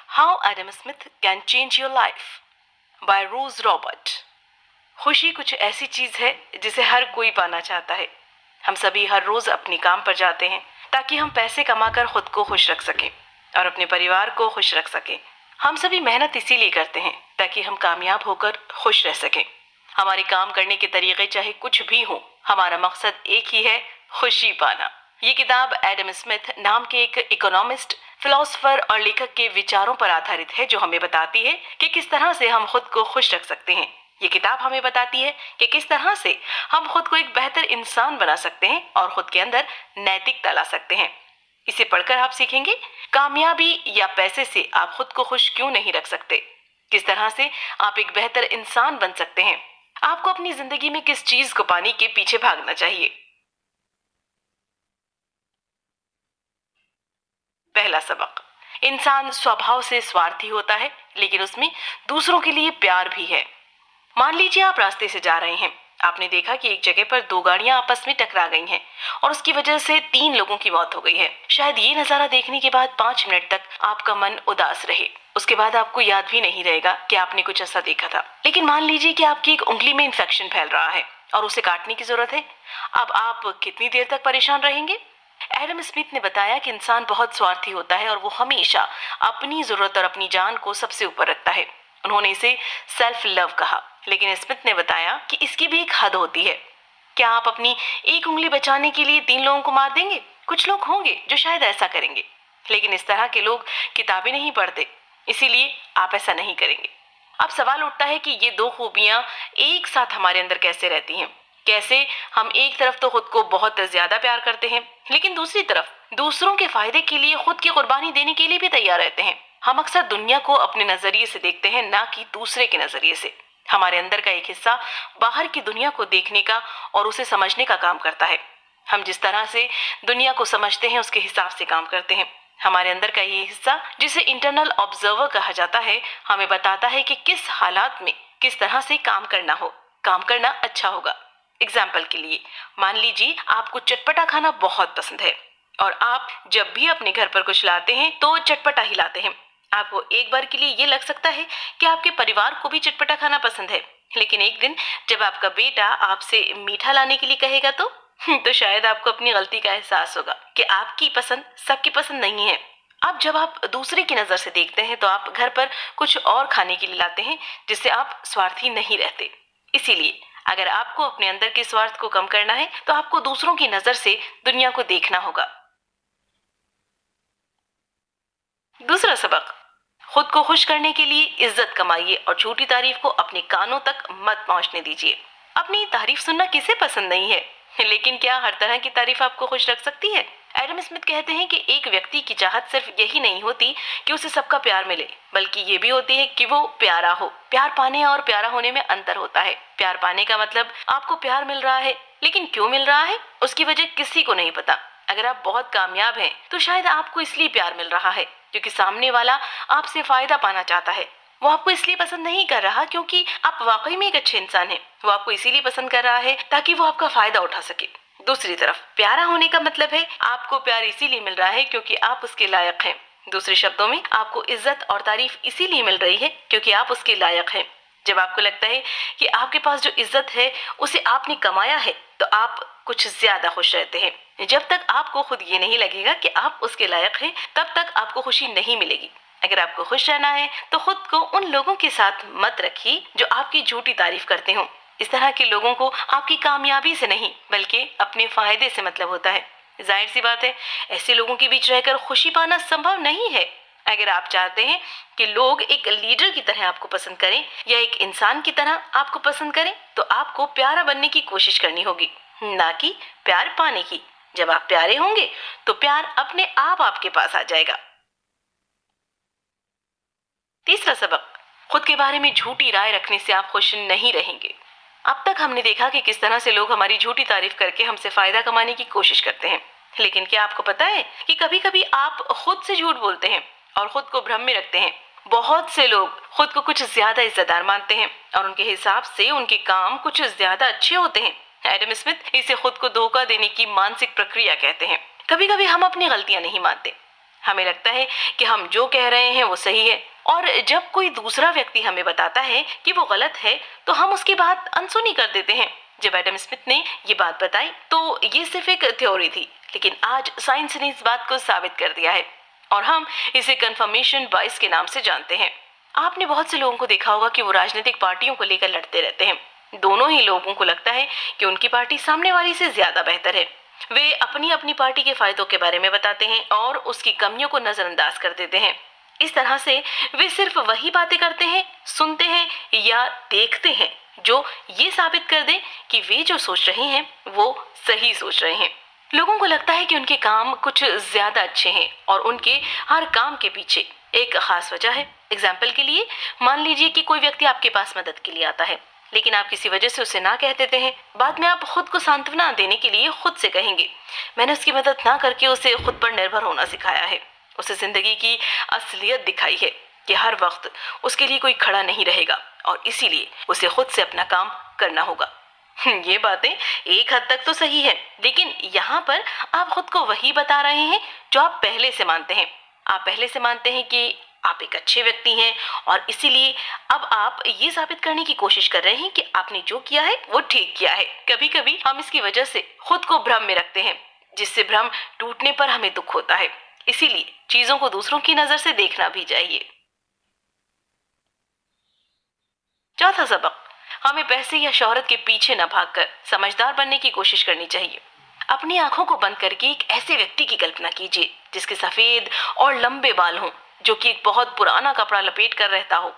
How Adam Smith can change your life by Russ Robert. खुशी कुछ ऐसी चीज है जिसे हर कोई पाना चाहता है। हम सभी हर रोज अपने काम पर जाते हैं ताकि हम पैसे कमाकर खुद को खुश रख सकें और अपने परिवार को खुश रख सकें। हम सभी मेहनत इसीलिए करते हैं ताकि हम कामयाब होकर खुश रह सकें। हमारे काम करने के तरीके चाहे कुछ भी हों, हमारा मकसद एक ही है, खुशी पाना। ये किताब एडम स्मिथ नाम के एक इकोनॉमिस्ट, फिलोसोफर और लेखक के विचारों पर आधारित है, जो हमें बताती है कि किस तरह से हम खुद को खुश रख सकते हैं। ये किताब हमें बताती है कि किस तरह से हम खुद को एक बेहतर इंसान बना सकते हैं और खुद के अंदर नैतिकता ला सकते हैं। इसे पढ़कर आप सीखेंगे कामयाबी या पैसे से आप खुद को खुश क्यों नहीं रख सकते, किस तरह से आप एक बेहतर इंसान बन सकते हैं, आपको अपनी जिंदगी में किस चीज को पाने के पीछे भागना चाहिए। पहला सबक, इंसान स्वभाव से स्वार्थी होता है, लेकिन उसमें दूसरों के लिए प्यार भी है। मान लीजिए आप रास्ते से जा रहे हैं। आपने देखा कि एक जगह पर दो गाड़ियां आपस में टकरा गई हैं और उसकी वजह से 3 लोगों की मौत हो गई है। शायद ये नजारा देखने के बाद 5 मिनट तक आपका मन उदास रहे। उसके बाद आपको याद भी नहीं रहेगा कि आपने कुछ ऐसा देखा था। लेकिन मान लीजिए कि आपकी एक उंगली में इन्फेक्शन फैल रहा है और उसे काटने की जरूरत है। अब आप कितनी देर तक परेशान रहेंगे? एडम स्मिथ ने बताया कि इंसान बहुत स्वार्थी होता है और वो हमेशा अपनी जरूरत और अपनी जान को सबसे ऊपर रखता है। उन्होंने इसे सेल्फ लव कहा। लेकिन स्मिथ ने बताया कि इसकी भी एक हद होती है। क्या आप अपनी एक उंगली बचाने के लिए 3 लोगों को मार देंगे? कुछ लोग होंगे जो शायद ऐसा करेंगे, लेकिन इस तरह के लोग किताबें नहीं पढ़ते, इसीलिए आप ऐसा नहीं करेंगे। अब सवाल उठता है कि ये 2 खूबियां एक साथ हमारे अंदर कैसे रहती हैं? कैसे हम एक तरफ तो खुद को बहुत ज्यादा प्यार करते हैं, लेकिन दूसरी तरफ दूसरों के फायदे के लिए खुद की कुर्बानी देने के लिए भी तैयार रहते हैं। हम अक्सर दुनिया को अपने नजरिए से देखते हैं, ना कि दूसरे के नजरिए से। हमारे अंदर का एक हिस्सा बाहर की दुनिया को देखने का और उसे समझने का काम करता है। हम जिस तरह से दुनिया को समझते हैं उसके हिसाब से काम करते हैं। हमारे अंदर का ये हिस्सा, जिसे इंटरनल ऑब्जर्वर कहा जाता है, हमें बताता है कि किस हालात में किस तरह से काम करना अच्छा होगा। एग्जाम्पल के लिए, मान लीजिए आपको चटपटा खाना बहुत पसंद है और आप जब भी अपने घर पर कुछ लाते हैं तो चटपटा ही लाते हैं। आपको एक बार के लिए ये लग सकता है कि आपके परिवार को भी चटपटा खाना पसंद है, लेकिन एक दिन जब आपका बेटा आपसे मीठा लाने के लिए कहेगा तो शायद आपको अपनी गलती का एहसास होगा कि आपकी पसंद सबकी पसंद नहीं है। अब जब आप दूसरे की नजर से देखते हैं तो आप घर पर कुछ और खाने के लिए लाते हैं, जिससे आप स्वार्थी नहीं रहते। इसीलिए अगर आपको अपने अंदर के स्वार्थ को कम करना है तो आपको दूसरों की नजर से दुनिया को देखना होगा। दूसरा सबक, खुद को खुश करने के लिए इज्जत कमाइए और झूठी तारीफ को अपने कानों तक मत पहुंचने दीजिए। अपनी तारीफ सुनना किसे पसंद नहीं है, लेकिन क्या हर तरह की तारीफ आपको खुश रख सकती है? एडम स्मिथ कहते हैं कि एक व्यक्ति की चाहत सिर्फ यही नहीं होती कि उसे सबका प्यार मिले, बल्कि ये भी होती है कि वो प्यारा हो। प्यार पाने और प्यारा होने में अंतर होता है। प्यार पाने का मतलब आपको प्यार मिल रहा है, लेकिन क्यों मिल रहा है उसकी वजह किसी को नहीं पता। अगर आप बहुत कामयाब हैं तो शायद आपको इसलिए प्यार मिल रहा है क्योंकि सामने वाला आपसे फायदा पाना चाहता है। वो आपको इसलिए पसंद नहीं कर रहा क्योंकि आप वाकई में एक अच्छे इंसान हैं। वो आपको इसीलिए पसंद कर रहा है ताकि वो आपका फायदा उठा सके। दूसरी तरफ प्यारा होने का मतलब है आपको प्यार इसीलिए मिल रहा है क्योंकि आप उसके लायक हैं। दूसरे शब्दों में, आपको इज्जत और तारीफ इसीलिए मिल रही है क्योंकि आप उसके लायक हैं। जब आपको लगता है कि आपके पास जो इज्जत है उसे आपने कमाया है तो आप कुछ ज्यादा खुश रहते हैं। जब तक आपको खुद ये नहीं लगेगा कि आप उसके लायक हैं, तब तक आपको खुशी नहीं मिलेगी। अगर आपको खुश रहना है तो खुद को उन लोगों के साथ मत रखिए जो आपकी झूठी तारीफ करते हो। इस तरह के लोगों को आपकी कामयाबी से नहीं बल्कि अपने फायदे से मतलब होता है। जाहिर सी बात है, ऐसे लोगों के बीच रहकर खुशी पाना संभव नहीं है। अगर आप चाहते हैं कि लोग एक लीडर की तरह आपको पसंद करें या एक इंसान की तरह आपको पसंद करें, तो आपको प्यारा बनने की कोशिश करनी होगी, ना कि प्यार पाने की। जब आप प्यारे होंगे तो प्यार अपने आप आपके पास आ जाएगा। तीसरा सबक, खुद के बारे में झूठी राय रखने से आप खुश नहीं रहेंगे। अब तक हमने देखा कि किस तरह से लोग हमारी झूठी तारीफ करके हमसे फायदा कमाने की कोशिश करते हैं, लेकिन क्या आपको पता है कि कभी कभी आप खुद से झूठ बोलते हैं और खुद को भ्रम में रखते हैं। बहुत से लोग खुद को कुछ ज्यादा इज्जतदार मानते हैं और उनके हिसाब से उनके काम कुछ ज्यादा अच्छे होते हैं। एडम स्मिथ इसे खुद को धोखा देने की मानसिक प्रक्रिया कहते हैं। कभी कभी हम अपनी गलतियां नहीं मानते, हमें लगता है कि हम जो कह रहे हैं वो सही है, और जब कोई दूसरा व्यक्ति हमें बताता है कि वो गलत है तो हम उसकी बात अनसुनी कर देते हैं। जब एडम स्मिथ ने ये बात बताई तो ये सिर्फ एक थ्योरी थी, लेकिन आज साइंस ने इस बात को साबित कर दिया है और हम इसे कंफर्मेशन बायस के नाम से जानते हैं। आपने बहुत से लोगों को देखा होगा कि वो राजनीतिक पार्टियों को लेकर लड़ते रहते हैं। दोनों ही लोगों को लगता है कि उनकी पार्टी सामने वाली से ज्यादा बेहतर है। वे अपनी अपनी पार्टी के फायदों के बारे में बताते हैं और उसकी कमियों को नजरअंदाज कर देते हैं। इस तरह से वे सिर्फ वही बातें करते हैं, सुनते हैं या देखते हैं जो ये साबित कर दे कि वे जो सोच रहे हैं वो सही सोच रहे हैं। लोगों को लगता है कि उनके काम कुछ ज्यादा अच्छे हैं और उनके हर काम के पीछे एक खास वजह है। एग्जाम्पल के लिए मान लीजिए कि कोई व्यक्ति आपके पास मदद के लिए आता है, लेकिन आप किसी वजह से उसे ना कह देते हैं। बाद में आप खुद को सांत्वना देने के लिए खुद से कहेंगे, मैंने उसकी मदद ना करके उसे खुद पर निर्भर होना सिखाया है, उसे जिंदगी की असलियत दिखाई है कि हर वक्त उसके लिए कोई खड़ा नहीं रहेगा और इसीलिए उसे खुद से अपना काम करना होगा। ये बातें एक हद तक तो सही है, लेकिन यहाँ पर आप खुद को वही बता रहे हैं जो आप पहले से मानते हैं। आप पहले से मानते हैं कि आप एक अच्छे व्यक्ति हैं और इसीलिए अब आप ये साबित करने की कोशिश कर रहे हैं कि आपने जो किया है वो ठीक किया है। कभी कभी हम इसकी वजह से खुद को भ्रम में रखते हैं, जिससे भ्रम टूटने पर हमें दुख होता है। इसीलिए चीजों को दूसरों की नजर से देखना भी चाहिए। चौथा सबक, हमें पैसे या शोहरत के पीछे न भागकर समझदार बनने की कोशिश करनी चाहिए। अपनी आंखों को बंद करके एक ऐसे व्यक्ति की कल्पना कीजिए जिसके सफेद और लंबे बाल हों, जो कि एक बहुत पुराना कपड़ा लपेट कर रहता हो,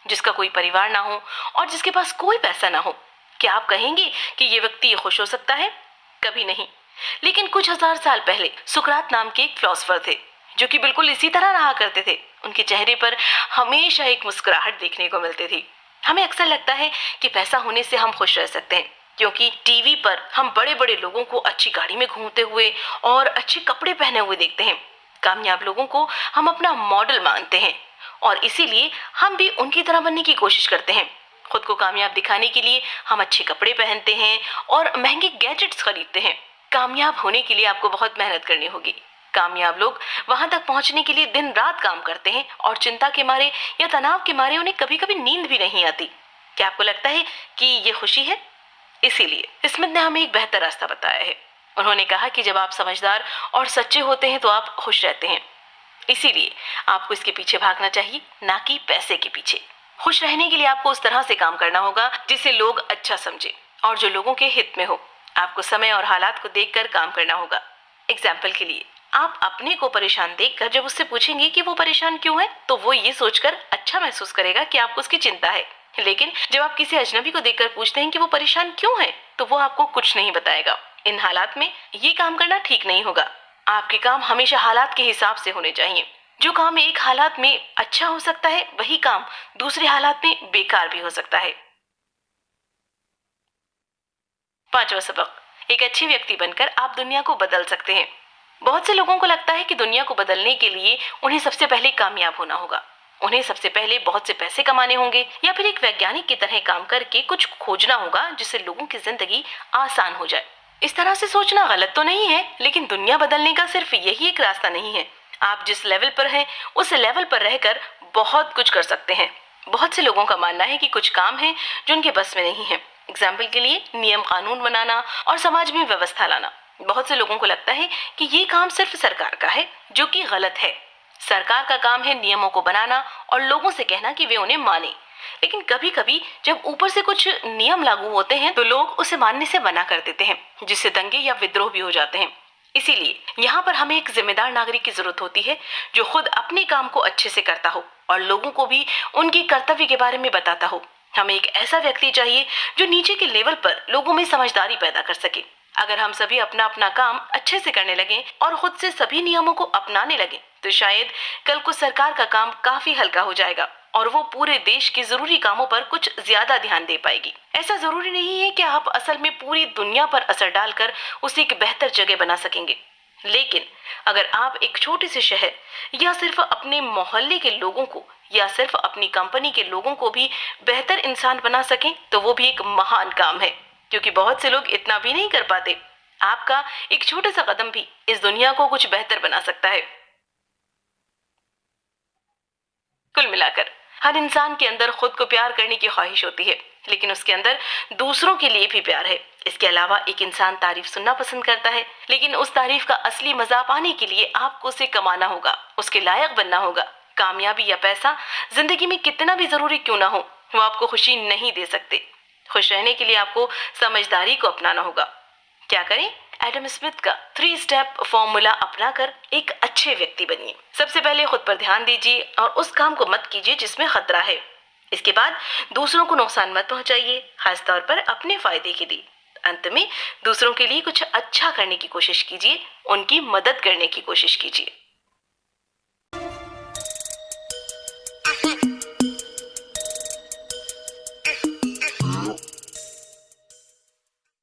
जिसका कोई परिवार ना हो और जिसके पास कोई पैसा ना हो। क्या आप कहेंगे कि ये व्यक्ति खुश हो सकता है? कभी नहीं। लेकिन कुछ हजार साल पहले सुकरात नाम के एक फिलोसोफर थे जो कि बिल्कुल इसी तरह रहा करते थे। उनके चेहरे पर हमेशा एक मुस्कुराहट देखने को मिलती थी। हमें अक्सर लगता है कि पैसा होने से हम खुश रह सकते हैं, क्योंकि टीवी पर हम बड़े बड़े लोगों को अच्छी गाड़ी में घूमते हुए और अच्छे कपड़े पहने हुए देखते हैं। कामयाब लोगों को हम अपना मॉडल मानते हैं और इसीलिए हम भी उनकी तरह बनने की कोशिश करते हैं। खुद को कामयाब दिखाने के लिए हम अच्छे कपड़े पहनते हैं और महंगे गैजेट्स खरीदते हैं। कामयाब होने के लिए आपको बहुत मेहनत करनी होगी। कामयाब लोग वहां तक पहुंचने के लिए दिन रात काम करते हैं और चिंता के मारे या तनाव के मारे उन्हें कभी कभी नींद भी नहीं आती। क्या आपको लगता है कि ये खुशी है? इसीलिए स्मिथ ने हमें एक बेहतर रास्ता बताया है। उन्होंने कहा कि जब आप समझदार और सच्चे होते हैं तो आप खुश रहते हैं। इसीलिए आपको इसके पीछे भागना चाहिए, ना कि पैसे के पीछे। खुश रहने के लिए आपको उस तरह से काम करना होगा जिसे लोग अच्छा समझे और जो लोगों के हित में हो। आपको समय और हालात को देखकर काम करना होगा। एग्जाम्पल के लिए, आप अपने को परेशान देखकर जब उससे पूछेंगे कि वो परेशान क्यों है, तो वो ये सोचकर अच्छा महसूस करेगा कि आपको उसकी चिंता है। लेकिन जब आप किसी अजनबी को देखकर पूछते हैं कि वो परेशान क्यों है, तो वो आपको कुछ नहीं बताएगा। इन हालात में ये काम करना ठीक नहीं होगा। आपके काम हमेशा हालात के हिसाब से होने चाहिए। जो काम एक हालात में अच्छा हो सकता है, वही काम दूसरे हालात में बेकार भी हो सकता है। पांचवा सबक, एक अच्छे व्यक्ति बनकर आप दुनिया को बदल सकते हैं। बहुत से लोगों को लगता है कि दुनिया को बदलने के लिए उन्हें सबसे पहले कामयाब होना होगा। उन्हें सबसे पहले बहुत से पैसे कमाने होंगे या फिर एक वैज्ञानिक की तरह काम करके कुछ खोजना होगा जिससे लोगों की जिंदगी आसान हो जाए। इस तरह से सोचना गलत तो नहीं है, लेकिन दुनिया बदलने का सिर्फ यही एक रास्ता नहीं है। आप जिस लेवल पर हैं उस लेवल पर रहकर बहुत कुछ कर सकते हैं। बहुत से लोगों का मानना है कि कुछ काम है जो उनके बस में नहीं है। एग्जाम्पल के लिए, नियम कानून बनाना और समाज में व्यवस्था लाना। बहुत से लोगों को लगता है कि ये काम सिर्फ सरकार का है, जो कि गलत है। सरकार का काम है नियमों को बनाना और लोगों से कहना कि वे उन्हें माने। लेकिन कभी कभी जब ऊपर से कुछ नियम लागू होते हैं तो लोग उसे मानने से मना कर देते हैं, जिससे दंगे या विद्रोह भी हो जाते हैं। इसीलिए यहाँ पर हमें एक जिम्मेदार नागरिक की जरूरत होती है जो खुद अपने काम को अच्छे से करता हो और लोगों को भी उनकी कर्तव्य के बारे में बताता हो। हमें एक ऐसा व्यक्ति चाहिए जो नीचे के लेवल पर लोगों में समझदारी पैदा कर सके। अगर हम सभी अपना अपना काम अच्छे से करने लगे और खुद से सभी नियमों को अपनाने लगे तो शायद कल को सरकार का काम काफी हल्का हो जाएगा और वो पूरे देश के जरूरी कामों पर कुछ ज्यादा ध्यान दे पाएगी। ऐसा जरूरी नहीं है कि आप असल में पूरी दुनिया पर असर डालकर उसे एक बेहतर जगह बना सकेंगे, लेकिन अगर आप एक छोटे से शहर या सिर्फ अपने मोहल्ले के लोगों को या सिर्फ अपनी कंपनी के लोगों को भी बेहतर इंसान बना सकें तो वो भी एक महान काम है, क्योंकि बहुत से लोग इतना भी नहीं कर पाते। आपका एक छोटा सा कदम भी इस दुनिया को कुछ बेहतर बना सकता है। कुल मिलाकर हर इंसान के अंदर खुद को प्यार करने की ख्वाहिश होती है, लेकिन उसके अंदर दूसरों के लिए भी प्यार है। इसके अलावा एक इंसान तारीफ सुनना पसंद करता है, लेकिन उस तारीफ का असली मजा पाने के लिए आपको उसे कमाना होगा, उसके लायक बनना होगा। कामयाबी या पैसा जिंदगी में कितना भी जरूरी क्यों ना हो, वो आपको खुशी नहीं दे सकते। खुश रहने के लिए आपको समझदारी को अपनाना होगा। क्या करें? एडम स्मिथ का 3 स्टेप फॉर्मूला अपनाकर एक अच्छे व्यक्ति बनिए। सबसे पहले खुद पर ध्यान दीजिए और उस काम को मत कीजिए जिसमें खतरा है। इसके बाद दूसरों को नुकसान मत पहुंचाइए, खासतौर पर अपने फायदे के लिए। अंत में दूसरों के लिए कुछ अच्छा करने की कोशिश कीजिए, उनकी मदद करने की कोशिश कीजिए।